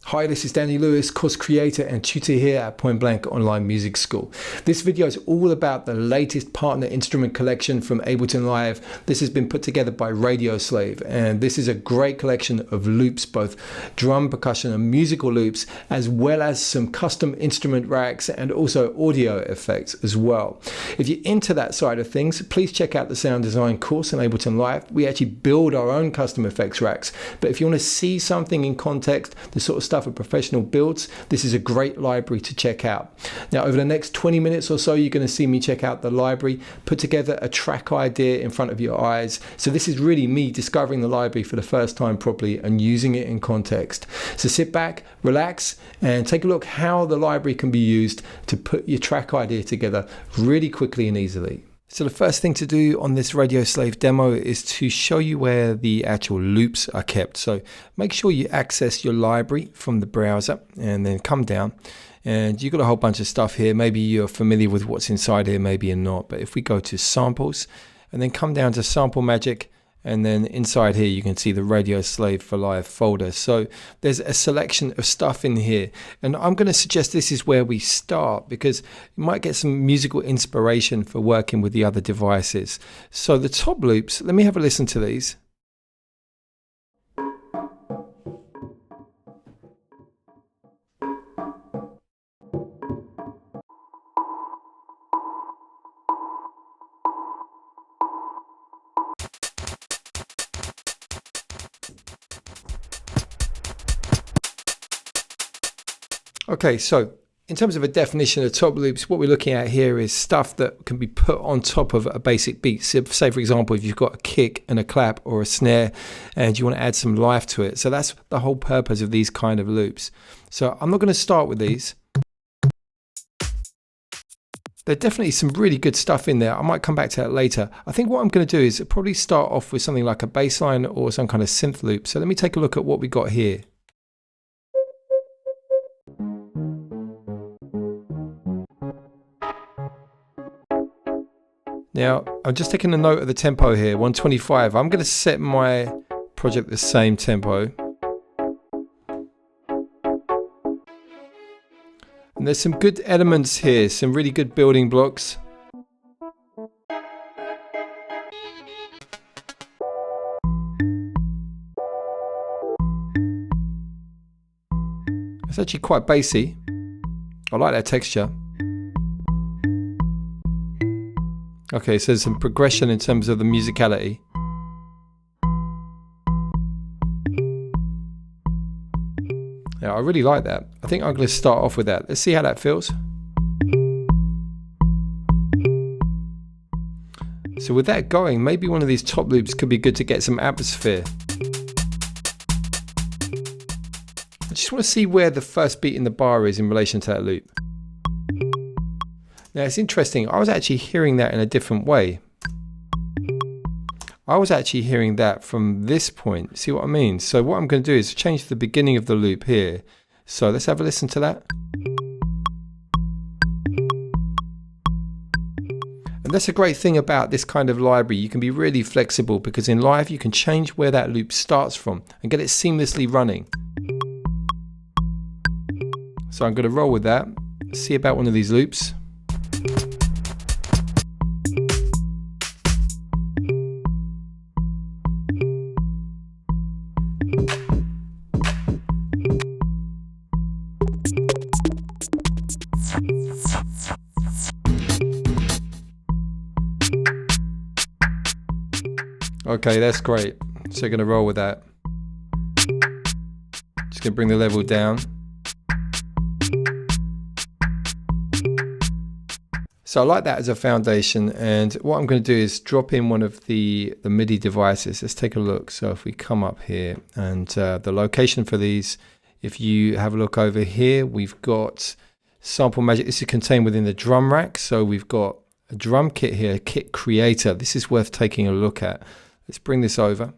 Hi, this is Danny Lewis, course creator and tutor here at Point Blank Online Music School. This video is all about the latest partner instrument collection from Ableton Live. This has been put together by Radioslave, and this is a great collection of loops, both drum, percussion and musical loops, as well as some custom instrument racks and also audio effects as well. If you're into that side of things, please check out the sound design course in Ableton Live. We actually build our own custom effects racks, but if you want to see something in context, the sort of stuff for professional builds, this is a great library to check out. Now, over the next 20 minutes or so, you're going to see me check out the library, put together a track idea in front of your eyes. So this is really me discovering the library for the first time properly and using it in context. So sit back, relax, and take a look how the library can be used to put your track idea together really quickly and easily. So the first thing to do on this Radioslave demo is to show you where the actual loops are kept. So make sure you access your library from the browser and then come down. And you've got a whole bunch of stuff here. Maybe you're familiar with what's inside here, maybe you're not. But if we go to samples and then come down to Sample Magic, and then inside here you can see the Radioslave for Live folder. So there's a selection of stuff in here, and I'm going to suggest this is where we start because you might get some musical inspiration for working with the other devices. So the top loops, let me have a listen to these. Okay, so in terms of a definition of top loops, what we're looking at here is stuff that can be put on top of a basic beat. So say, for example, if you've got a kick and a clap or a snare and you want to add some life to it. So that's the whole purpose of these kind of loops. So I'm not going to start with these. There's definitely some really good stuff in there. I might come back to that later. I think what I'm going to do is probably start off with something like a bass line or some kind of synth loop. So let me take a look at what we got here. Now, I'm just taking a note of the tempo here, 125. I'm going to set my project the same tempo. And there's some good elements here, some really good building blocks. It's actually quite bassy. I like that texture. Okay, so there's some progression in terms of the musicality. Yeah, I really like that. I think I'm going to start off with that. Let's see how that feels. So with that going, maybe one of these top loops could be good to get some atmosphere. I just want to see where the first beat in the bar is in relation to that loop. Now it's interesting, I was actually hearing that in a different way. I was actually hearing that from this point, see what I mean? So what I'm going to do is change the beginning of the loop here. So let's have a listen to that. And that's a great thing about this kind of library, you can be really flexible because in live you can change where that loop starts from and get it seamlessly running. So I'm going to roll with that, see about one of these loops. Okay, that's great. So I'm going to roll with that. Just going to bring the level down. So I like that as a foundation, and what I'm going to do is drop in one of the MIDI devices. Let's take a look. So if we come up here and the location for these, if you have a look over here, we've got Sample Magic. This is contained within the drum rack. So we've got a drum kit here, kit creator. This is worth taking a look at. Let's bring this over.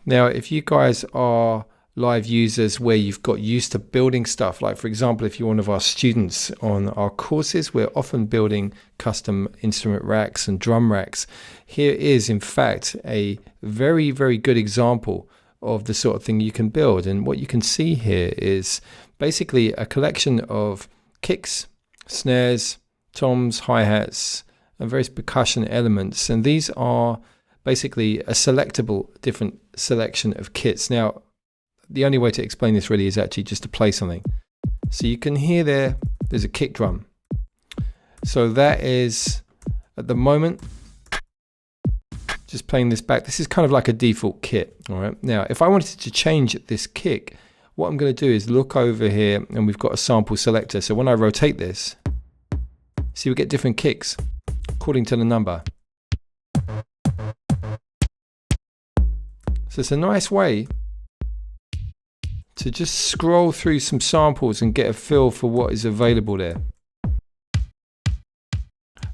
Now, if you guys are live users where you've got used to building stuff, like for example, if you're one of our students on our courses, we're often building custom instrument racks and drum racks. Here is in fact a very, very good example of the sort of thing you can build. And what you can see here is basically a collection of kicks, snares, toms, hi-hats, and various percussion elements. And these are basically a selectable different selection of kits. Now, the only way to explain this really is actually just to play something. So you can hear there's a kick drum. So that is, at the moment, just playing this back. This is kind of like a default kit. All right. Now, if I wanted to change this kick, what I'm going to do is look over here, and we've got a sample selector. So when I rotate this, see, we get different kicks according to the number. So it's a nice way to just scroll through some samples and get a feel for what is available there.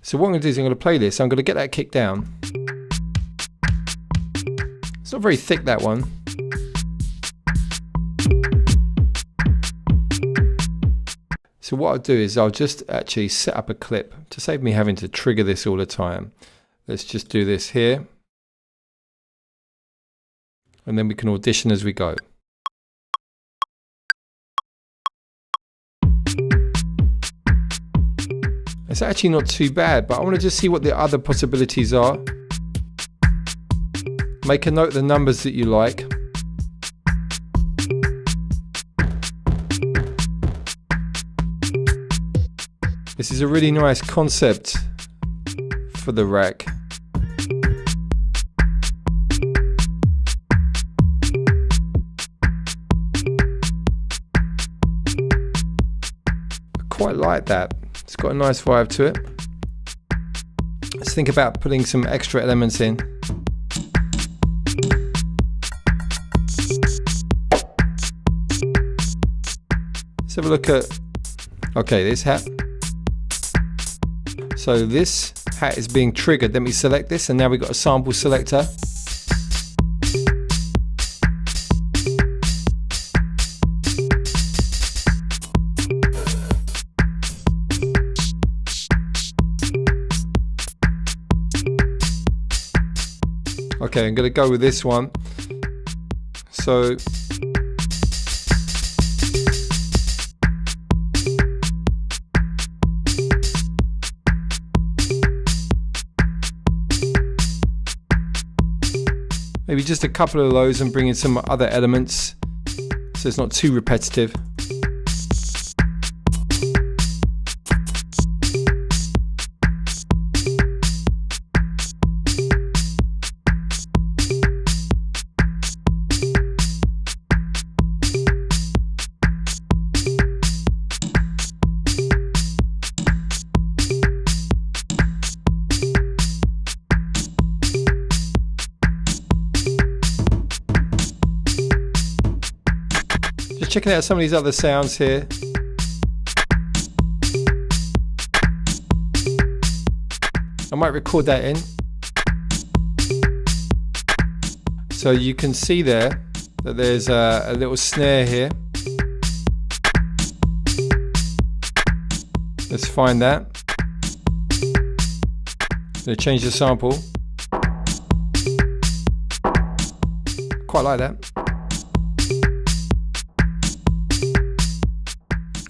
So what I'm going to do is I'm going to play this. I'm going to get that kick down. It's not very thick, that one. So what I'll do is I'll just actually set up a clip to save me having to trigger this all the time. Let's just do this here. And then we can audition as we go. It's actually not too bad, but I want to just see what the other possibilities are. Make a note of the numbers that you like. This is a really nice concept for the rack. I quite like that. It's got a nice vibe to it. Let's think about putting some extra elements in. Let's have a look at, okay, this hat. So this hat is being triggered. Let me select this, and now we've got a sample selector. Okay, I'm going to go with this one. So maybe just a couple of those and bring in some other elements so it's not too repetitive. Checking out some of these other sounds here. I might record that in. So you can see there that there's a little snare here. Let's find that. I'm going to change the sample. Quite like that.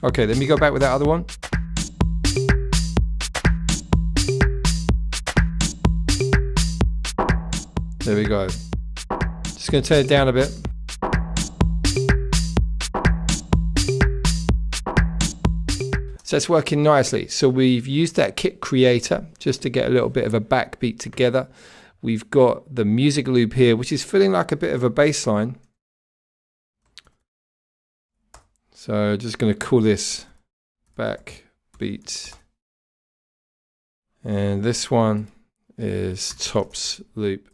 Okay, let me go back with that other one. There we go. Just going to turn it down a bit. So it's working nicely. So we've used that kit creator just to get a little bit of a backbeat together. We've got the music loop here, which is feeling like a bit of a bass line. So just going to call this backbeat. And this one is tops loop.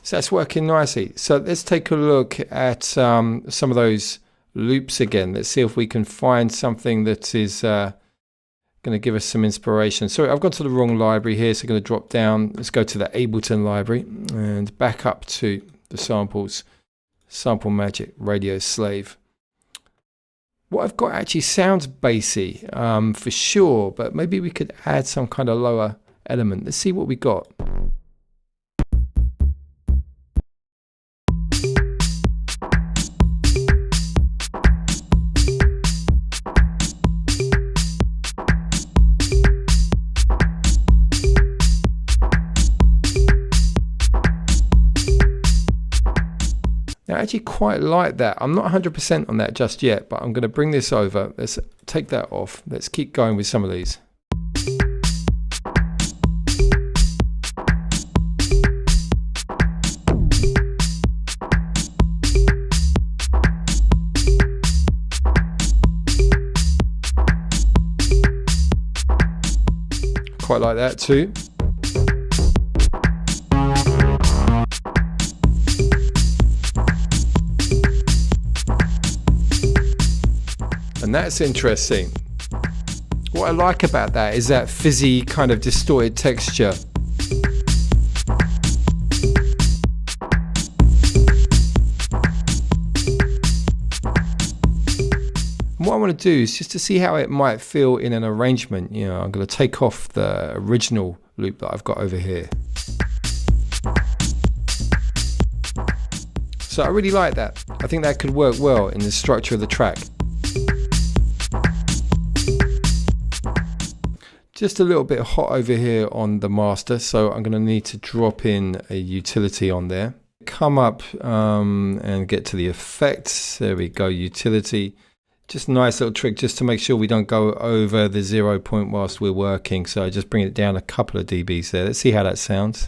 So that's working nicely. So let's take a look at some of those loops again. Let's see if we can find something that is going to give us some inspiration. Sorry, I've gone to the wrong library here, so I'm going to drop down. Let's go to the Ableton library and back up to the samples. Sample Magic, Radioslave. What I've got actually sounds bassy for sure, but maybe we could add some kind of lower element. Let's see what we got. I actually quite like that. I'm not 100% on that just yet, but I'm going to bring this over. Let's take that off. Let's keep going with some of these. Quite like that too. And that's interesting. What I like about that is that fizzy kind of distorted texture. What I want to do is just to see how it might feel in an arrangement. You know, I'm going to take off the original loop that I've got over here. So I really like that. I think that could work well in the structure of the track. Just a little bit hot over here on the master, so I'm going to need to drop in a utility on there. Come up and get to the effects. There we go, utility. Just a nice little trick just to make sure we don't go over the 0 point whilst we're working. So I just bring it down a couple of dBs there. Let's see how that sounds.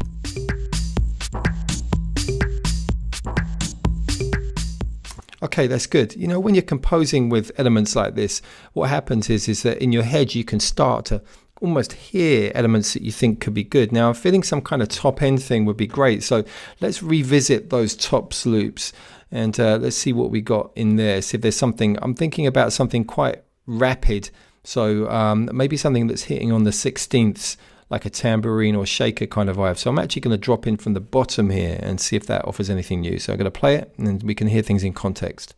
Okay, that's good. You know, when you're composing with elements like this, what happens is that in your head you can start to almost hear elements that you think could be good. Now I'm feeling some kind of top end thing would be great. So let's revisit those tops loops and let's see what we got in there. See if there's something. I'm thinking about something quite rapid. So maybe something that's hitting on the 16ths, like a tambourine or shaker kind of vibe. So I'm actually going to drop in from the bottom here and see if that offers anything new. So I'm going to play it and then we can hear things in context.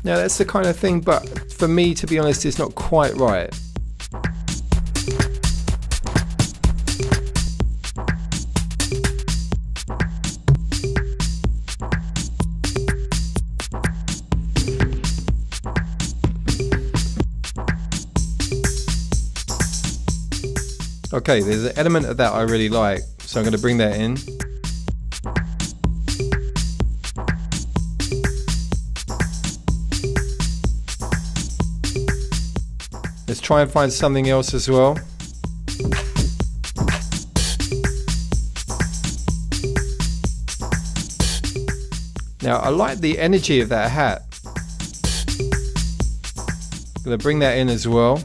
Now that's the kind of thing, but for me, to be honest, it's not quite right. Okay, there's an element of that I really like, so I'm going to bring that in. Let's try and find something else as well. Now I like the energy of that hat. I'm going to bring that in as well.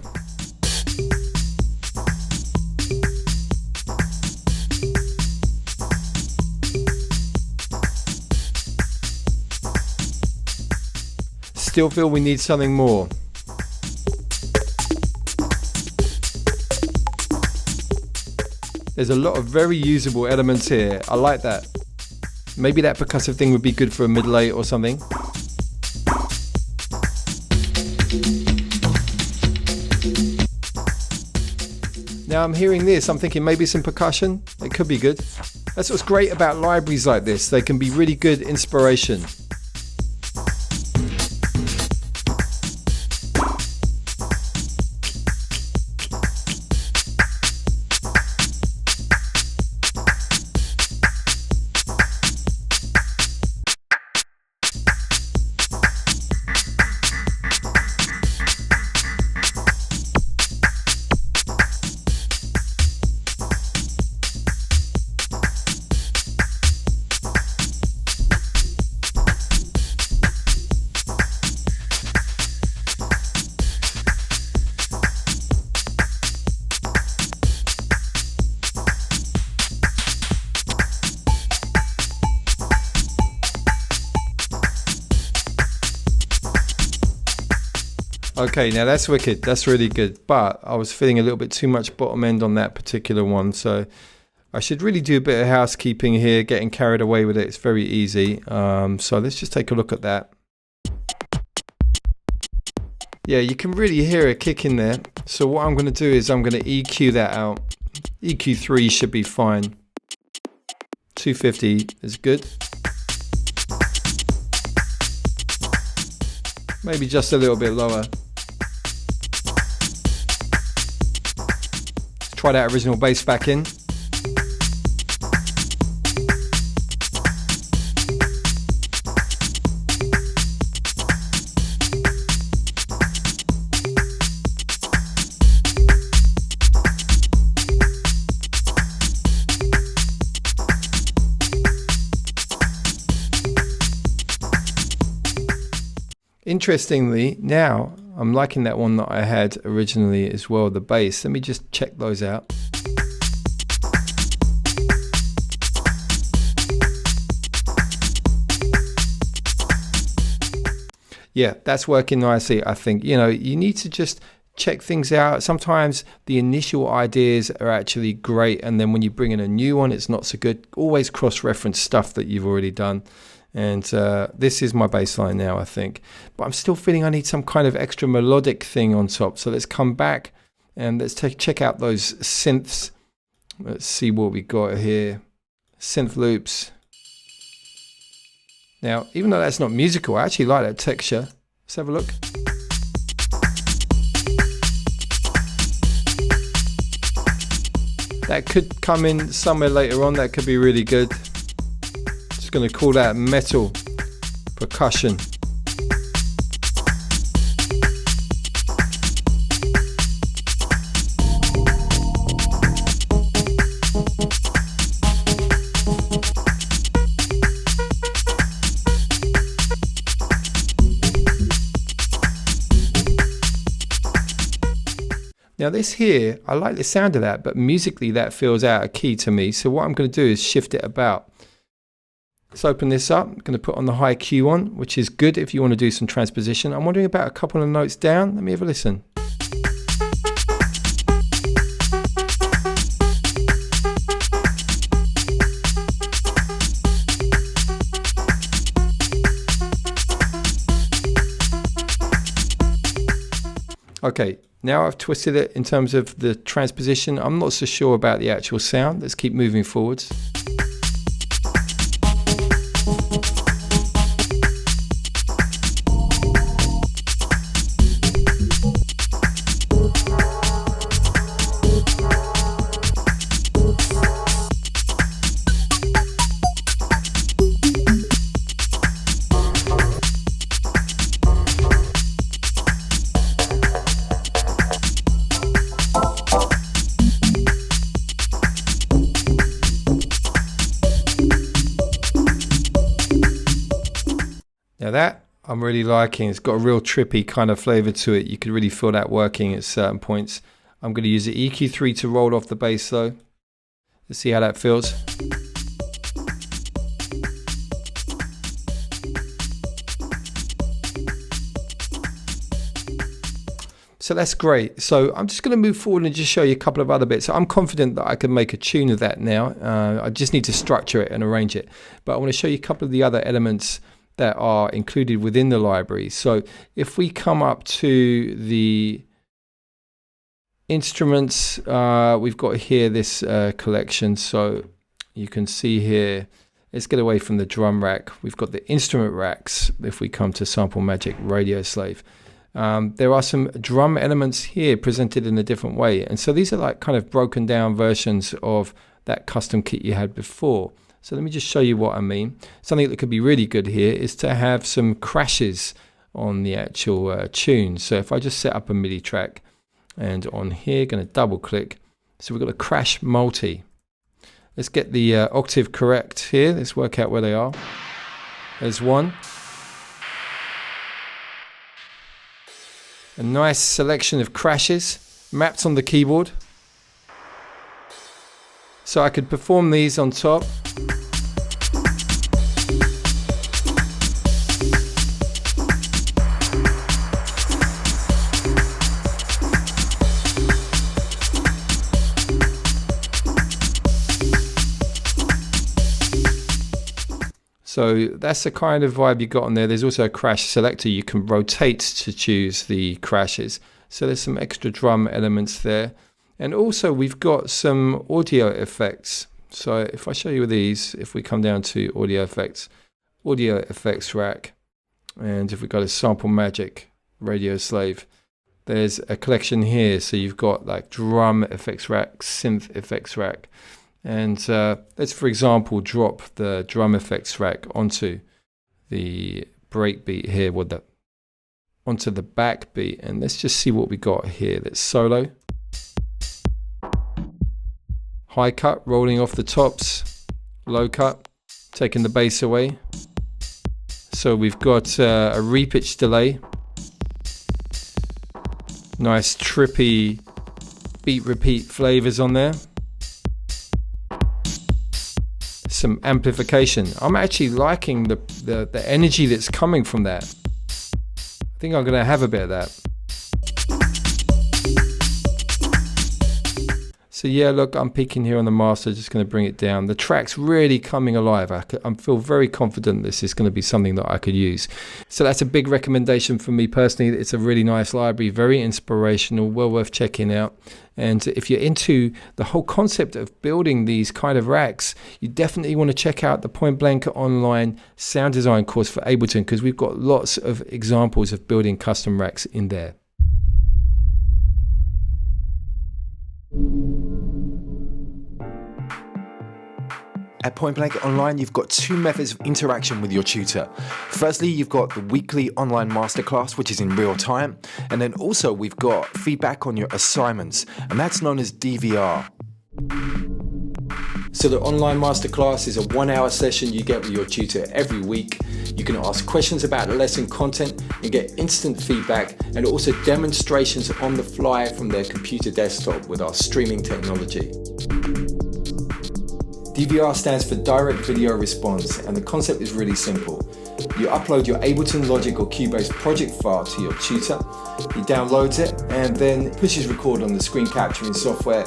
Still feel we need something more. There's a lot of very usable elements here. I like that. Maybe that percussive thing would be good for a middle eight or something. Now I'm hearing this, I'm thinking maybe some percussion. It could be good. That's what's great about libraries like this. They can be really good inspiration. Okay, now that's wicked. That's really good. But I was feeling a little bit too much bottom end on that particular one. So I should really do a bit of housekeeping here, getting carried away with it. It's very easy. So let's just take a look at that. Yeah, you can really hear a kick in there. So what I'm going to do is I'm going to EQ that out. EQ3 should be fine. 250 is good. Maybe just a little bit lower. try that original bass back in. Interestingly, now I'm liking that one that I had originally as well, the bass. Let me just check those out. Yeah, that's working nicely, I think. You know, you need to just check things out. Sometimes the initial ideas are actually great, and then when you bring in a new one, it's not so good. Always cross-reference stuff that you've already done. And this is my bass line now, I think. But I'm still feeling I need some kind of extra melodic thing on top. So let's come back and let's check out those synths. Let's see what we got here. Synth loops. Now, even though that's not musical, I actually like that texture. Let's have a look. That could come in somewhere later on. That could be really good. Going to call that metal percussion. Now this here, I like the sound of that, but musically that feels out of key to me. So what I'm going to do is shift it about. Let's open this up. I'm going to put on the high Q on, which is good if you want to do some transposition. I'm wondering about a couple of notes down. Let me have a listen. Okay, now I've twisted it in terms of the transposition. I'm not so sure about the actual sound. Let's keep moving forwards. Now that I'm really liking. It's got a real trippy kind of flavor to it. You could really feel that working at certain points. I'm going to use the EQ3 to roll off the bass though. Let's see how that feels. So that's great. So I'm just going to move forward and just show you a couple of other bits. So I'm confident that I can make a tune of that now. I just need to structure it and arrange it. But I want to show you a couple of the other elements that are included within the library. So if we come up to the instruments, we've got here this collection. So you can see here, let's get away from the drum rack. We've got the instrument racks. If we come to Sample Magic, Radioslave, there are some drum elements here presented in a different way. And so these are like kind of broken down versions of that custom kit you had before. So let me just show you what I mean. Something that could be really good here is to have some crashes on the actual tune. So if I just set up a MIDI track and on here, going to double click. So we've got a crash multi. Let's get the octave correct here. Let's work out where they are. There's one. A nice selection of crashes mapped on the keyboard. So I could perform these on top. So that's the kind of vibe you got on there. There's also a crash selector. You can rotate to choose the crashes. So there's some extra drum elements there. And also we've got some audio effects. So if I show you these, if we come down to audio effects rack, and if we go to Sample Magic, Radioslave, there's a collection here. So you've got like drum effects rack, synth effects rack. And let's, for example, drop the drum effects rack onto the breakbeat here, onto the backbeat. And let's just see what we got here. That's solo. High cut rolling off the tops, low cut taking the bass away. So we've got a repitch delay, nice trippy beat repeat flavors on there, some amplification. I'm actually liking the energy that's coming from that. I think I'm going to have a bit of that. So yeah, look, I'm peaking here on the master, just going to bring it down. The track's really coming alive. I feel very confident this is going to be something that I could use. So that's a big recommendation for me personally. It's a really nice library, very inspirational, well worth checking out. And if you're into the whole concept of building these kind of racks, you definitely want to check out the Point Blank online sound design course for Ableton, because we've got lots of examples of building custom racks in there. At Point Blank Online, you've got two methods of interaction with your tutor. Firstly, you've got the weekly online masterclass, which is in real time. And then also we've got feedback on your assignments, and that's known as DVR. So the online masterclass is a 1-hour session you get with your tutor every week. You can ask questions about the lesson content and get instant feedback, and also demonstrations on the fly from their computer desktop with our streaming technology. DVR stands for Direct Video Response, and the concept is really simple. You upload your Ableton, Logic or Cubase project file to your tutor, he downloads it and then pushes record on the screen capturing software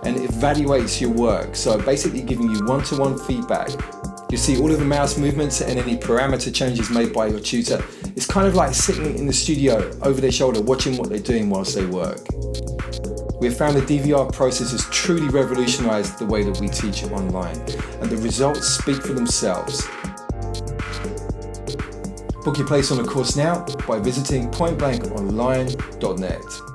and evaluates your work, so basically giving you one-to-one feedback. You see all of the mouse movements and any parameter changes made by your tutor. It's kind of like sitting in the studio over their shoulder watching what they're doing whilst they work. We have found the DVR process has truly revolutionized the way that we teach online, and the results speak for themselves. Book your place on the course now by visiting pointblankonline.net.